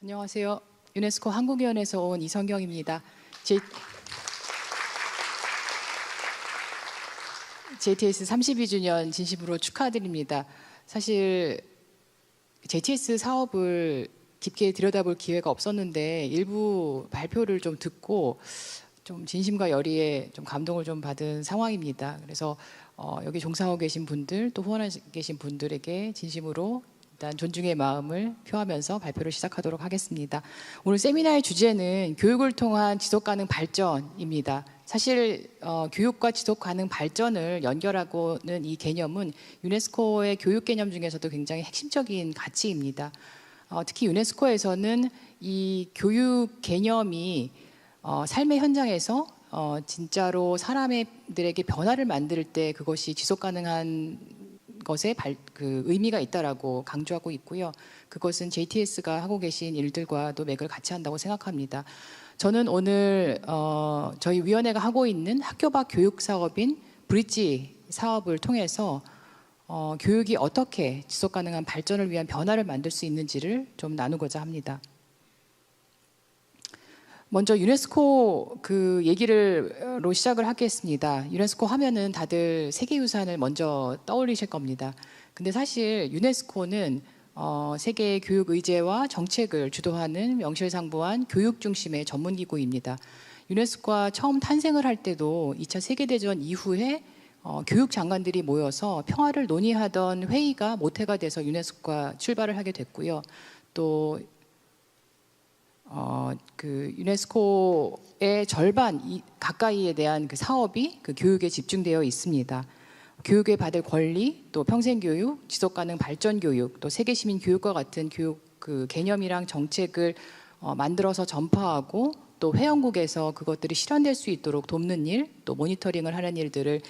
안녕하세요. 유네스코 한국위원회에서 온 이성경입니다. JTS 32주년 진심으로 축하드립니다. 사실 JTS 사업을 깊게 들여다볼 기회가 없었는데 일부 발표를 좀 듣고 좀 진심과 열의에 좀 감동을 좀 받은 상황입니다. 그래서 여기 종사하고 계신 분들 또 후원하고 계신 분들에게 진심으로 일단 존중의 마음을 표하면서 발표를 시작하도록 하겠습니다. 오늘 세미나의 주제는 교육을 통한 지속가능 발전입니다. 사실 교육과 지속가능 발전을 연결하고는 이 개념은 유네스코의 교육 개념 중에서도 굉장히 핵심적인 가치입니다. 특히 유네스코에서는 이 교육 개념이 삶의 현장에서 진짜로 사람들에게 변화를 만들 때 그것이 지속 가능한 것에 의미가 있다라고 강조하고 있고요. 그것은 JTS가 하고 계신 일들과도 맥을 같이 한다고 생각합니다. 저는 오늘 저희 위원회가 하고 있는 학교 밖 교육 사업인 브릿지 사업을 통해서 교육이 어떻게 지속 가능한 발전을 위한 변화를 만들 수 있는지를 좀 나누고자 합니다. 먼저 유네스코 그 얘기로 시작을 하겠습니다. 유네스코 하면은 다들 세계유산을 먼저 떠올리실 겁니다. 근데 사실 유네스코는 세계의 교육 의제와 정책을 주도하는 명실상부한 교육 중심의 전문기구입니다. 유네스코가 처음 탄생을 할 때도 2차 세계대전 이후에 교육 장관들이 모여서 평화를 논의하던 회의가 모태가 돼서 유네스코가 출발을 하게 됐고요. 또 그 유네스코의 절반 가까이에 대한 그 사업이 그 교육에 집중되어 있습니다. 교육에 받을 권리, 또 평생교육, 지속가능 발전교육, 또 세계시민 교육과 같은 교육 그 개념이랑 정책을 만들어서 전파하고 또 회원국에서 그것들이 실현될 수 있도록 돕는 일, 또 모니터링을 하는 일들을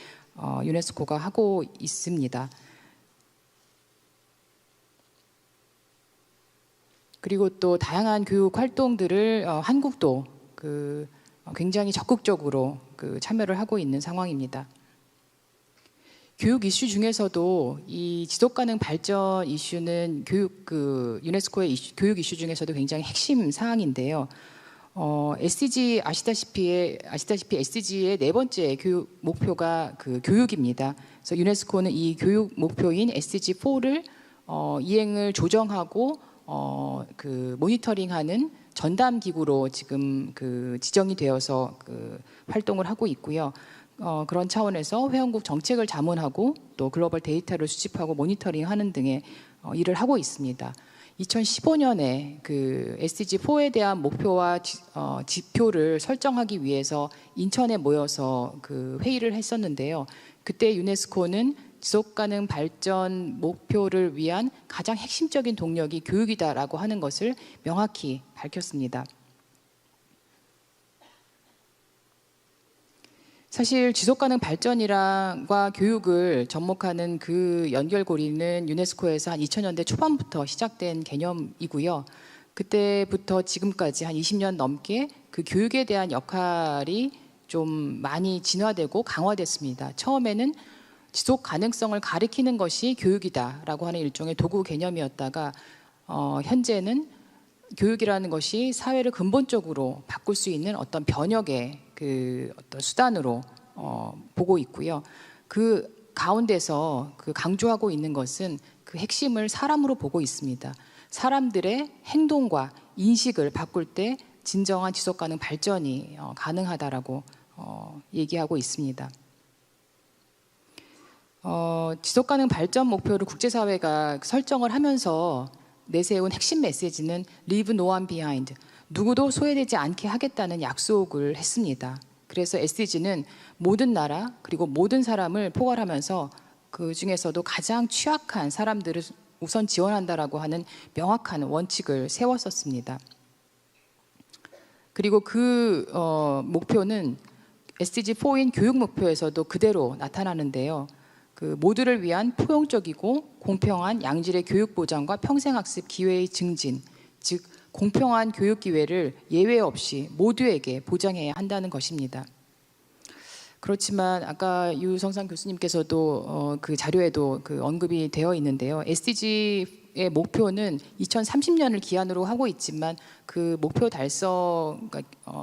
유네스코가 하고 있습니다. 그리고 또 다양한 교육 활동들을 한국도 굉장히 적극적으로 참여를 하고 있는 상황입니다. 교육 이슈 중에서도 이 지속가능 발전 이슈는 유네스코의 교육 이슈 중에서도 굉장히 핵심 사항인데요. SDG 아시다시피 SDG의 네 번째 교육 목표가 교육입니다. 그래서 유네스코는 이 교육 목표인 SDG4를 이행을 조정하고 모니터링하는 전담 기구로 지금 지정이 되어서 활동을 하고 있고요. 그런 차원에서 회원국 정책을 자문하고 또 글로벌 데이터를 수집하고 모니터링하는 등의 일을 하고 있습니다. 2015년에 SDG4에 대한 목표와 지표를 설정하기 위해서 인천에 모여서 회의를 했었는데요. 그때 유네스코는 지속가능 발전 목표를 위한 가장 핵심적인 동력이 교육이다라고 하는 것을 명확히 밝혔습니다. 사실 지속가능 발전이랑과 교육을 접목하는 그 연결고리는 유네스코에서 한 2000년대 초반부터 시작된 개념이고요. 그때부터 지금까지 한 20년 넘게 그 교육에 대한 역할이 좀 많이 진화되고 강화됐습니다. 처음에는 지속 가능성을 가리키는 것이 교육이다라고 하는 일종의 도구 개념이었다가 현재는 교육이라는 것이 사회를 근본적으로 바꿀 수 있는 어떤 변혁의 어떤 수단으로 보고 있고요. 그 가운데서 강조하고 있는 것은 그 핵심을 사람으로 보고 있습니다. 사람들의 행동과 인식을 바꿀 때 진정한 지속 가능 발전이 가능하다라고 얘기하고 있습니다. 지속가능 발전 목표를 국제사회가 설정을 하면서 내세운 핵심 메시지는 Leave no one behind, 누구도 소외되지 않게 하겠다는 약속을 했습니다. 그래서 SDG는 모든 나라 그리고 모든 사람을 포괄하면서 그 중에서도 가장 취약한 사람들을 우선 지원한다라고 하는 명확한 원칙을 세웠었습니다. 그리고 목표는 SDG4인 교육 목표에서도 그대로 나타나는데요. 모두를 위한 포용적이고 공평한 양질의 교육 보장과 평생학습 기회의 증진, 즉 공평한 교육 기회를 예외 없이 모두에게 보장해야 한다는 것입니다. 그렇지만 아까 유성상 교수님께서도 그 자료에도 언급이 되어 있는데요. SDG 의 목표는 2030년을 기한으로 하고 있지만 그 목표 달성,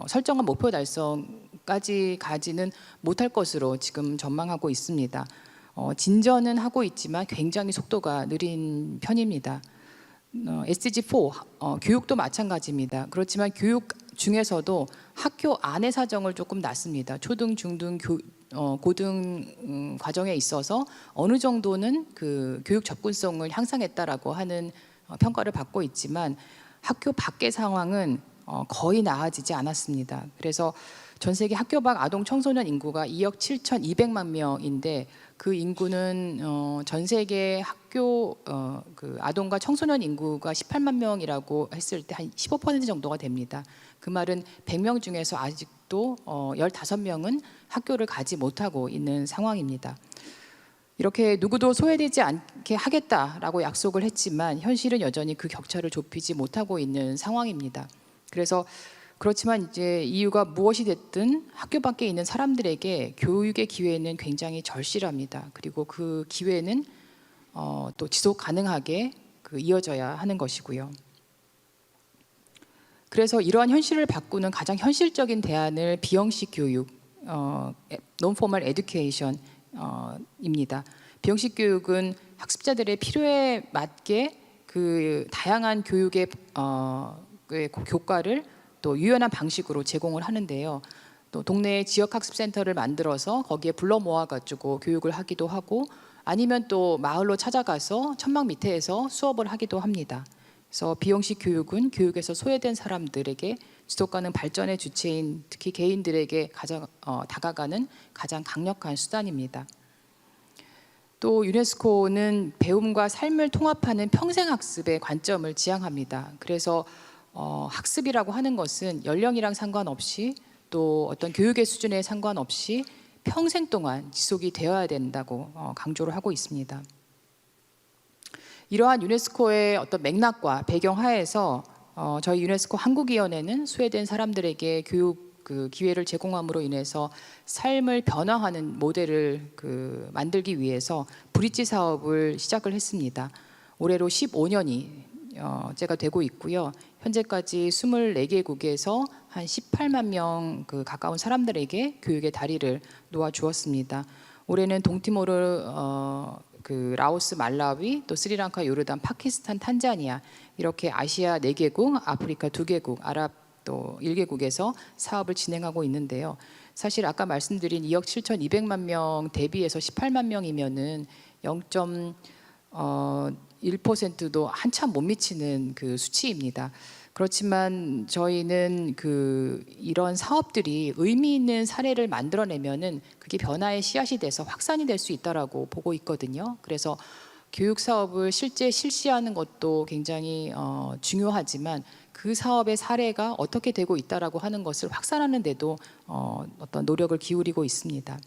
설정한 목표 달성까지 가지는 못할 것으로 지금 전망하고 있습니다. 진전은 하고 있지만 굉장히 속도가 느린 편입니다. SDG4 교육도 마찬가지입니다. 그렇지만 교육 중에서도 학교 안의 사정을 조금 낮습니다. 초등, 중등, 고등 과정에 있어서 어느 정도는 그 교육 접근성을 향상했다라고 하는 평가를 받고 있지만 학교 밖의 상황은 거의 나아지지 않았습니다. 그래서 전 세계 학교 밖 아동 청소년 인구가 2억 7,200만 명인데 그 인구는 전 세계 학교 그 아동과 청소년 인구가 18만 명이라고 했을 때 한 15% 정도가 됩니다. 그 말은 100명 중에서 아직도 15명은 학교를 가지 못하고 있는 상황입니다. 이렇게 누구도 소외되지 않게 하겠다라고 약속을 했지만 현실은 여전히 그 격차를 좁히지 못하고 있는 상황입니다. 그래서 그렇지만 이제 이유가 무엇이 됐든 학교 밖에 있는 사람들에게 교육의 기회는 굉장히 절실합니다. 그리고 그 기회는 또 지속 가능하게 이어져야 하는 것이고요. 그래서 이러한 현실을 바꾸는 가장 현실적인 대안을 비형식 교육, non-formal education입니다. 비형식 교육은 학습자들의 필요에 맞게 그 다양한 교육의 교과를 또 유연한 방식으로 제공을 하는데요. 또 동네에 지역학습센터를 만들어서 거기에 불러 모아가지고 교육을 하기도 하고 아니면 또 마을로 찾아가서 천막 밑에서 수업을 하기도 합니다. 그래서 비형식 교육은 교육에서 소외된 사람들에게 지속가능 발전의 주체인 특히 개인들에게 가장 다가가는 가장 강력한 수단입니다. 또 유네스코는 배움과 삶을 통합하는 평생학습의 관점을 지향합니다. 그래서 학습이라고 하는 것은 연령이랑 상관없이 또 어떤 교육의 수준에 상관없이 평생 동안 지속이 되어야 된다고 강조를 하고 있습니다. 이러한 유네스코의 어떤 맥락과 배경 하에서 저희 유네스코 한국위원회는 소외된 사람들에게 교육 기회를 제공함으로 인해서 삶을 변화하는 모델을 만들기 위해서 브릿지 사업을 시작을 했습니다. 올해로 15년이 제가 되고 있고요. 현재까지 24개국에서 한 18만 명 가까운 사람들에게 교육의 다리를 놓아 주었습니다. 올해는 동티모르, 라오스, 말라위, 또 스리랑카, 요르단, 파키스탄, 탄자니아 이렇게 아시아 4개국, 아프리카 2개국, 아랍 또 1개국에서 사업을 진행하고 있는데요. 사실 아까 말씀드린 2억 7,200만 명 대비해서 18만 명이면은 0.1%도 한참 못 미치는 그 수치입니다. 그렇지만 저희는 이런 사업들이 의미 있는 사례를 만들어내면은 그게 변화의 씨앗이 돼서 확산이 될 수 있다라고 보고 있거든요. 그래서 교육 사업을 실제 실시하는 것도 굉장히 중요하지만 그 사업의 사례가 어떻게 되고 있다라고 하는 것을 확산하는 데도 어떤 노력을 기울이고 있습니다.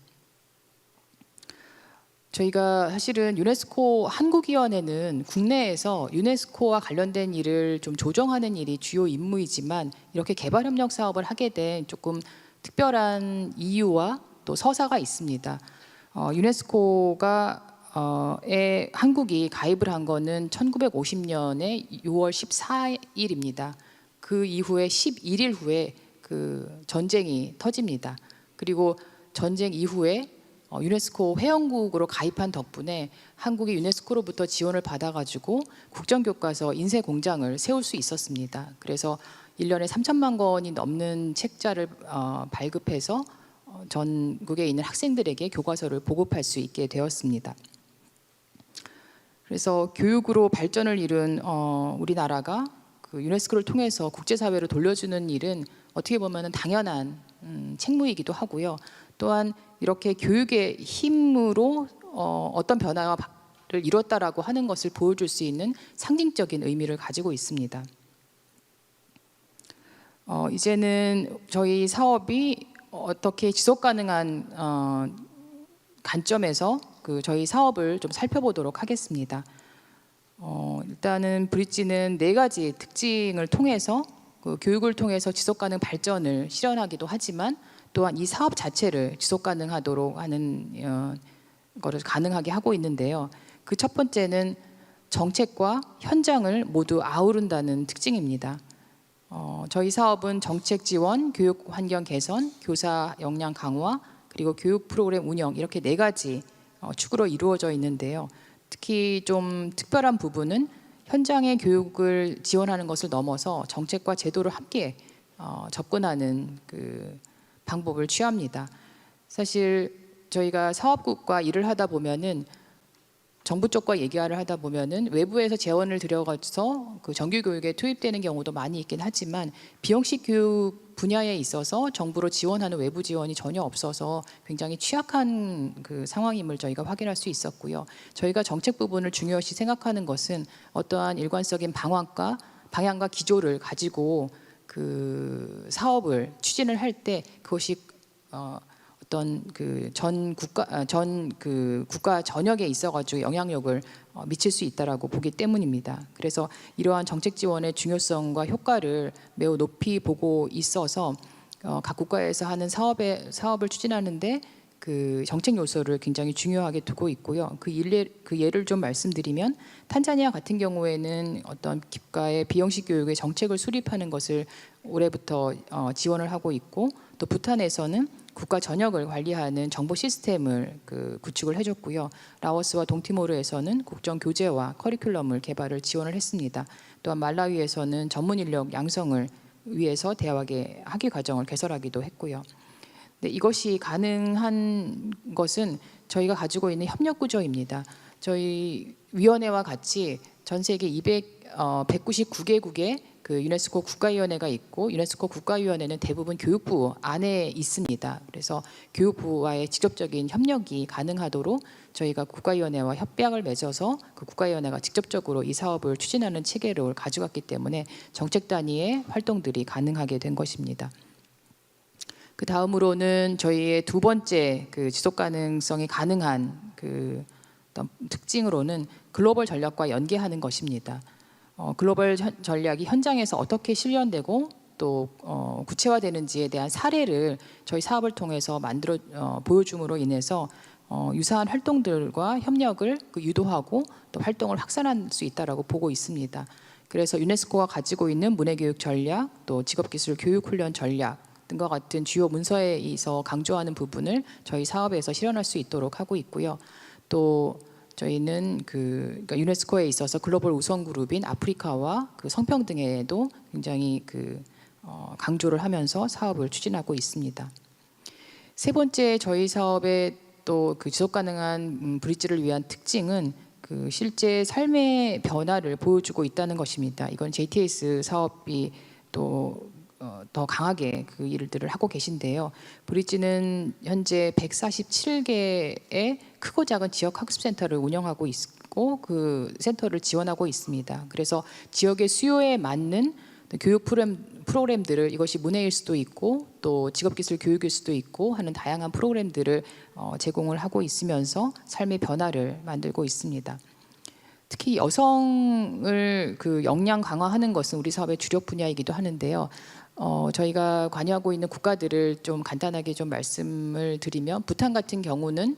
저희가 사실은 유네스코 한국위원회는 국내에서 유네스코와 관련된 일을 좀 조정하는 일이 주요 임무이지만 이렇게 개발협력 사업을 하게 된 조금 특별한 이유와 또 서사가 있습니다. 유네스코가 한국이 가입을 한 거는 1950년에 6월 14일입니다. 그 이후에 11일 후에 전쟁이 터집니다. 그리고 전쟁 이후에 유네스코 회원국으로 가입한 덕분에 한국이 유네스코로부터 지원을 받아가지고 국정교과서 인쇄 공장을 세울 수 있었습니다. 그래서 1년에 3천만 권이 넘는 책자를 발급해서 전국에 있는 학생들에게 교과서를 보급할 수 있게 되었습니다. 그래서 교육으로 발전을 이룬 우리나라가 유네스코를 통해서 국제사회로 돌려주는 일은 어떻게 보면 당연한 책무이기도 하고요. 또한 이렇게 교육의 힘으로 어떤 변화를 이뤘다라고 하는 것을 보여줄 수 있는 상징적인 의미를 가지고 있습니다. 이제는 저희 사업이 어떻게 지속 가능한 관점에서 저희 사업을 좀 살펴보도록 하겠습니다. 일단은 브릿지는 4가지 특징을 통해서 교육을 통해서 지속 가능 발전을 실현하기도 하지만 또한 이 사업 자체를 지속 가능하도록 하는 것을 가능하게 하고 있는데요. 그 첫 번째는 정책과 현장을 모두 아우른다는 특징입니다. 저희 사업은 정책 지원, 교육 환경 개선, 교사 역량 강화, 그리고 교육 프로그램 운영 이렇게 4가지 축으로 이루어져 있는데요. 특히 좀 특별한 부분은 현장의 교육을 지원하는 것을 넘어서 정책과 제도를 함께 접근하는 그 방법을 취합니다. 사실 저희가 사업국과 일을 하다 보면은 정부 쪽과 얘기를 하다 보면은 외부에서 재원을 들여가서 그 정규 교육에 투입되는 경우도 많이 있긴 하지만 비형식 교육 분야에 있어서 정부로 지원하는 외부 지원이 전혀 없어서 굉장히 취약한 그 상황임을 저희가 확인할 수 있었고요. 저희가 정책 부분을 중요시 생각하는 것은 어떠한 일관적인 방향과 기조를 가지고 그 사업을 추진을 할 때 그것이 어떤 그 국가 전역에 있어가지고 영향력을 미칠 수 있다라고 보기 때문입니다. 그래서 이러한 정책 지원의 중요성과 효과를 매우 높이 보고 있어서 각 국가에서 하는 사업을 추진하는데 그 정책 요소를 굉장히 중요하게 두고 있고요. 그 예를 좀 말씀드리면 탄자니아 같은 경우에는 어떤 국가의 비형식 교육의 정책을 수립하는 것을 올해부터 지원을 하고 있고, 또 부탄에서는 국가 전역을 관리하는 정보 시스템을 구축을 해줬고요. 라오스와 동티모르에서는 국정 교재와 커리큘럼을 개발을 지원을 했습니다. 또한 말라위에서는 전문 인력 양성을 위해서 대학의 학위 과정을 개설하기도 했고요. 네, 이것이 가능한 것은 저희가 가지고 있는 협력 구조입니다. 저희 위원회와 같이 전 세계 199개국의 그 유네스코 국가위원회가 있고, 유네스코 국가위원회는 대부분 교육부 안에 있습니다. 그래서 교육부와의 직접적인 협력이 가능하도록 저희가 국가위원회와 협약을 맺어서 그 국가위원회가 직접적으로 이 사업을 추진하는 체계를 가져갔기 때문에 정책 단위의 활동들이 가능하게 된 것입니다. 그 다음으로는 저희의 두 번째 그 지속 가능성이 가능한 그 어떤 특징으로는 글로벌 전략과 연계하는 것입니다. 글로벌 전략이 현장에서 어떻게 실현되고 또 구체화되는지에 대한 사례를 저희 사업을 통해서 보여줌으로 인해서 유사한 활동들과 협력을 유도하고 또 활동을 확산할 수 있다라고 보고 있습니다. 그래서 유네스코가 가지고 있는 문해교육 전략, 또 직업기술 교육훈련 전략 등과 같은 주요 문서에서 강조하는 부분을 저희 사업에서 실현할 수 있도록 하고 있고요. 또 저희는 그러니까 유네스코에 있어서 글로벌 우선 그룹인 아프리카와 그 성평등에도 굉장히 강조를 하면서 사업을 추진하고 있습니다. 세 번째 저희 사업의 또 그 지속 가능한 브릿지를 위한 특징은 그 실제 삶의 변화를 보여주고 있다는 것입니다. 이건 JTS 사업이 또 더 강하게 그 일들을 하고 계신데요. 브릿지는 현재 147개의 크고 작은 지역 학습센터를 운영하고 있고 그 센터를 지원하고 있습니다. 그래서 지역의 수요에 맞는 교육 프로그램들을, 이것이 문해일 수도 있고 또 직업기술 교육일 수도 있고 하는 다양한 프로그램들을 제공을 하고 있으면서 삶의 변화를 만들고 있습니다. 특히 여성을 그 역량 강화하는 것은 우리 사업의 주력 분야이기도 하는데요. 저희가 관여하고 있는 국가들을 좀 간단하게 좀 말씀을 드리면, 부탄 같은 경우는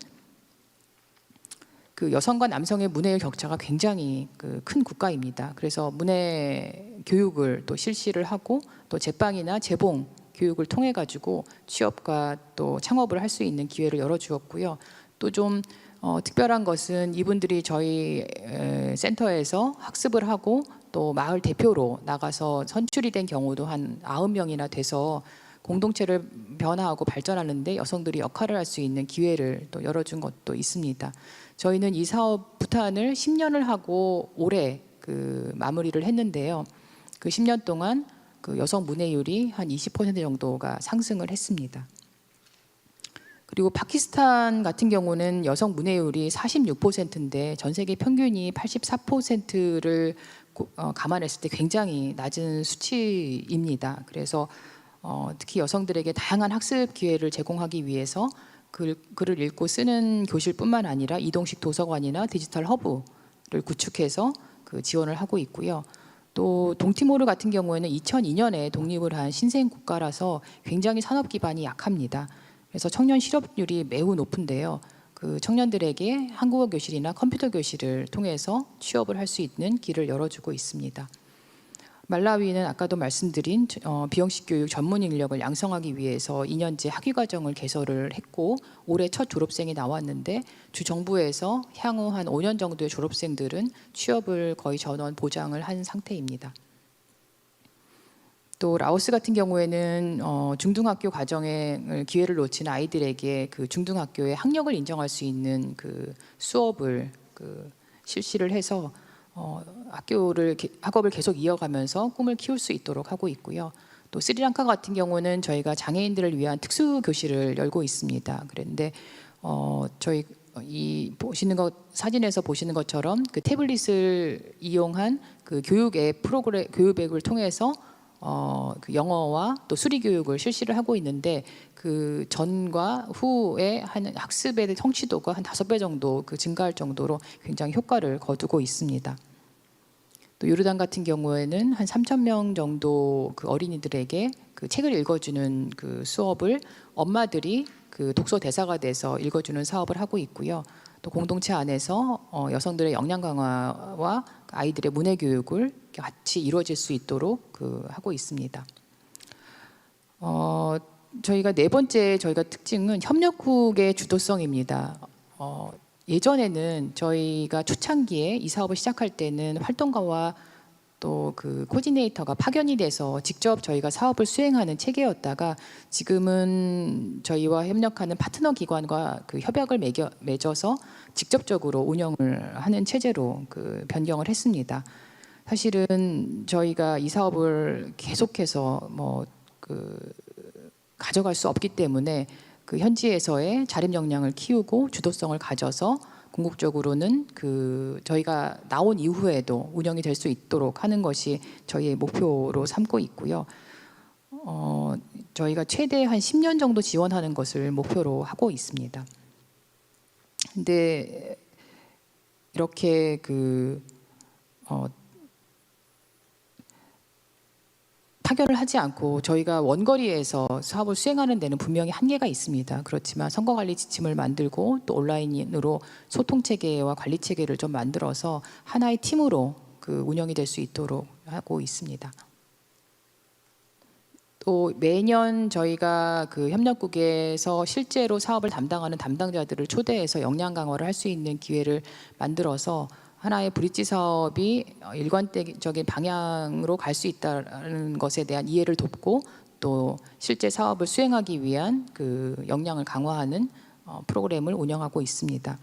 그 여성과 남성의 문해의 격차가 굉장히 큰 국가입니다. 그래서 문해 교육을 또 실시를 하고 또 제빵이나 재봉 교육을 통해 가지고 취업과 또 창업을 할 수 있는 기회를 열어주었고요. 또 좀 특별한 것은 이분들이 저희 센터에서 학습을 하고 또 마을 대표로 나가서 선출이 된 경우도 한 90명이나 돼서 공동체를 변화하고 발전하는데 여성들이 역할을 할 수 있는 기회를 또 열어준 것도 있습니다. 저희는 이 사업 부탄을 10년을 하고 올해 마무리를 했는데요. 그 10년 동안 그 여성 문해율이 한 20% 정도가 상승을 했습니다. 그리고 파키스탄 같은 경우는 여성 문해율이 46%인데 전 세계 평균이 84%를 감안했을 때 굉장히 낮은 수치입니다. 그래서 특히 여성들에게 다양한 학습 기회를 제공하기 위해서 글을 읽고 쓰는 교실뿐만 아니라 이동식 도서관이나 디지털 허브를 구축해서 지원을 하고 있고요. 또 동티모르 같은 경우에는 2002년에 독립을 한 신생 국가라서 굉장히 산업 기반이 약합니다. 그래서 청년 실업률이 매우 높은데요. 그 청년들에게 한국어 교실이나 컴퓨터 교실을 통해서 취업을 할 수 있는 길을 열어주고 있습니다. 말라위는 아까도 말씀드린 비영식 교육 전문 인력을 양성하기 위해서 2년제 학위 과정을 개설을 했고 올해 첫 졸업생이 나왔는데 주 정부에서 향후 한 5년 정도의 졸업생들은 취업을 거의 전원 보장을 한 상태입니다. 또 라오스 같은 경우에는 중등학교 과정에 기회를 놓친 아이들에게 그 중등학교의 학력을 인정할 수 있는 그 수업을 실시를 해서 학업을 계속 이어가면서 꿈을 키울 수 있도록 하고 있고요. 또 스리랑카 같은 경우는 저희가 장애인들을 위한 특수 교실을 열고 있습니다. 그런데 저희 이 사진에서 보시는 것처럼 그 태블릿을 이용한 그 교육 앱을 통해서 그 영어와 또 수리 교육을 실시를 하고 있는데 그 전과 후에 한 학습의 성취도가 한 5배 정도 증가할 정도로 굉장히 효과를 거두고 있습니다. 또 요르단 같은 경우에는 한 3,000명 정도 그 어린이들에게 그 책을 읽어주는 그 수업을 엄마들이 그 독서 대사가 돼서 읽어주는 사업을 하고 있고요. 또 공동체 안에서 여성들의 역량 강화와 아이들의 문해 교육을 같이 이루어질 수 있도록 하고 있습니다. 저희가 네 번째 특징은 협력국의 주도성입니다. 예전에는 저희가 초창기에 이 사업을 시작할 때는 활동가와 또 그 코디네이터가 파견이 돼서 직접 저희가 사업을 수행하는 체계였다가 지금은 저희와 협력하는 파트너 기관과 그 협약을 맺어서 직접적으로 운영을 하는 체제로 변경을 했습니다. 사실은 저희가 이 사업을 계속해서 가져갈 수 없기 때문에 그 현지에서의 자립 역량을 키우고 주도성을 가져서 궁극적으로는 저희가 나온 이후에도 운영이 될 수 있도록 하는 것이 저희의 목표로 삼고 있고요. 저희가 최대 한 10년 정도 지원하는 것을 목표로 하고 있습니다. 근데 이렇게 파견을 하지 않고 저희가 원거리에서 사업을 수행하는 데는 분명히 한계가 있습니다. 그렇지만 선거관리 지침을 만들고 또 온라인으로 소통체계와 관리체계를 좀 만들어서 하나의 팀으로 운영이 될 수 있도록 하고 있습니다. 또 매년 저희가 협력국에서 실제로 사업을 담당하는 담당자들을 초대해서 역량 강화를 할 수 있는 기회를 만들어서 하나의 브릿지 사업이 일관적인 방향으로 갈 수 있다는 것에 대한 이해를 돕고 또 실제 사업을 수행하기 위한 역량을 강화하는 프로그램을 운영하고 있습니다.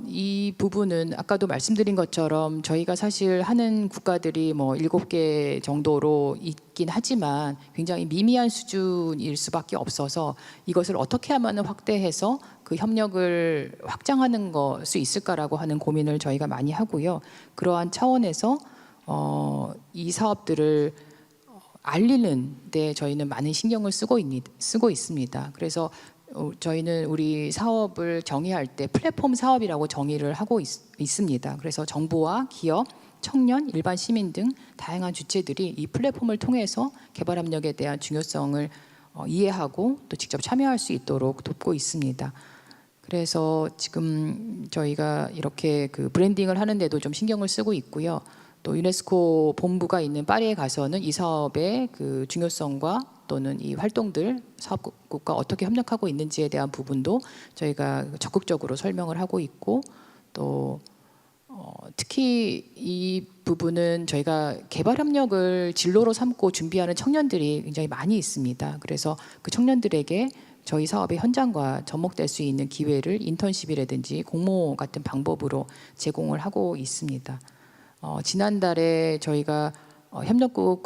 이 부분은 아까도 말씀드린 것처럼 저희가 사실 하는 국가들이 7개 정도로 있긴 하지만 굉장히 미미한 수준일 수밖에 없어서 이것을 어떻게 하면 확대해서 그 협력을 확장하는 수 있을까라고 하는 고민을 저희가 많이 하고요. 그러한 차원에서 이 사업들을 알리는 데 저희는 많은 신경을 쓰고 있습니다. 그래서 저희는 우리 사업을 정의할 때 플랫폼 사업이라고 정의를 하고 있습니다. 그래서 정부와 기업, 청년, 일반 시민 등 다양한 주체들이 이 플랫폼을 통해서 개발 협력에 대한 중요성을 이해하고 또 직접 참여할 수 있도록 돕고 있습니다. 그래서 지금 저희가 이렇게 브랜딩을 하는데도 좀 신경을 쓰고 있고요. 또 유네스코 본부가 있는 파리에 가서는 이 사업의 중요성과 또는 이 활동들 사업국과 어떻게 협력하고 있는지에 대한 부분도 저희가 적극적으로 설명을 하고 있고 또 특히 이 부분은 저희가 개발 협력을 진로로 삼고 준비하는 청년들이 굉장히 많이 있습니다. 그래서 그 청년들에게 저희 사업의 현장과 접목될 수 있는 기회를 인턴십이라든지 공모 같은 방법으로 제공을 하고 있습니다. 지난달에 저희가 협력국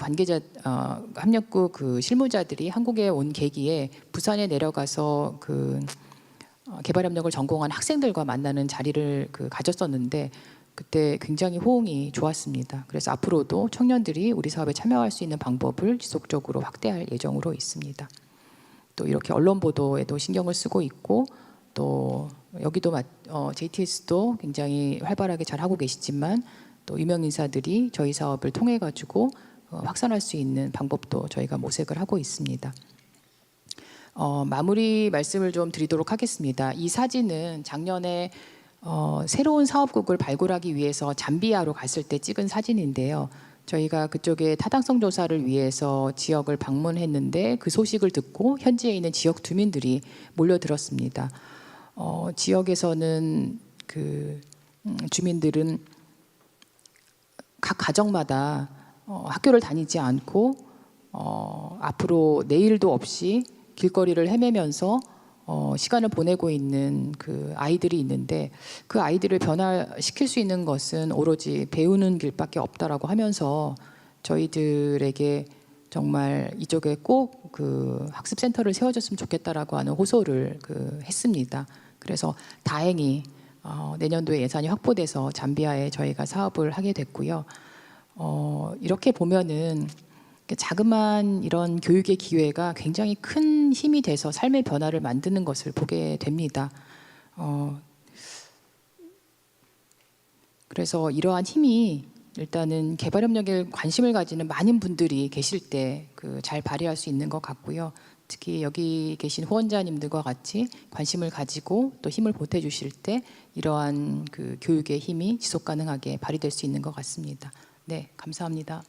실무자들이 한국에 온 계기에 부산에 내려가서 개발 협력을 전공한 학생들과 만나는 자리를 가졌었는데 그때 굉장히 호응이 좋았습니다. 그래서 앞으로도 청년들이 우리 사업에 참여할 수 있는 방법을 지속적으로 확대할 예정으로 있습니다. 또 이렇게 언론 보도에도 신경을 쓰고 있고 또 여기도 JTS도 굉장히 활발하게 잘 하고 계시지만 또 유명 인사들이 저희 사업을 통해 가지고 확산할 수 있는 방법도 저희가 모색을 하고 있습니다. 마무리 말씀을 좀 드리도록 하겠습니다. 이 사진은 작년에 새로운 사업국을 발굴하기 위해서 잠비아로 갔을 때 찍은 사진인데요. 저희가 그쪽에 타당성 조사를 위해서 지역을 방문했는데 그 소식을 듣고 현지에 있는 지역 주민들이 몰려들었습니다. 지역에서는 그 주민들은 각 가정마다 학교를 다니지 않고 앞으로 내일도 없이 길거리를 헤매면서 시간을 보내고 있는 그 아이들이 있는데 그 아이들을 변화시킬 수 있는 것은 오로지 배우는 길밖에 없다라고 하면서 저희들에게 정말 이쪽에 꼭 그 학습센터를 세워줬으면 좋겠다라고 하는 호소를 했습니다. 그래서 다행히 내년도에 예산이 확보돼서 잠비아에 저희가 사업을 하게 됐고요. 이렇게 보면은 자그마한 이런 교육의 기회가 굉장히 큰 힘이 돼서 삶의 변화를 만드는 것을 보게 됩니다. 그래서 이러한 힘이 일단은 개발협력에 관심을 가지는 많은 분들이 계실 때 잘 발휘할 수 있는 것 같고요. 특히 여기 계신 후원자님들과 같이 관심을 가지고 또 힘을 보태주실 때 이러한 그 교육의 힘이 지속 가능하게 발휘될 수 있는 것 같습니다. 네, 감사합니다.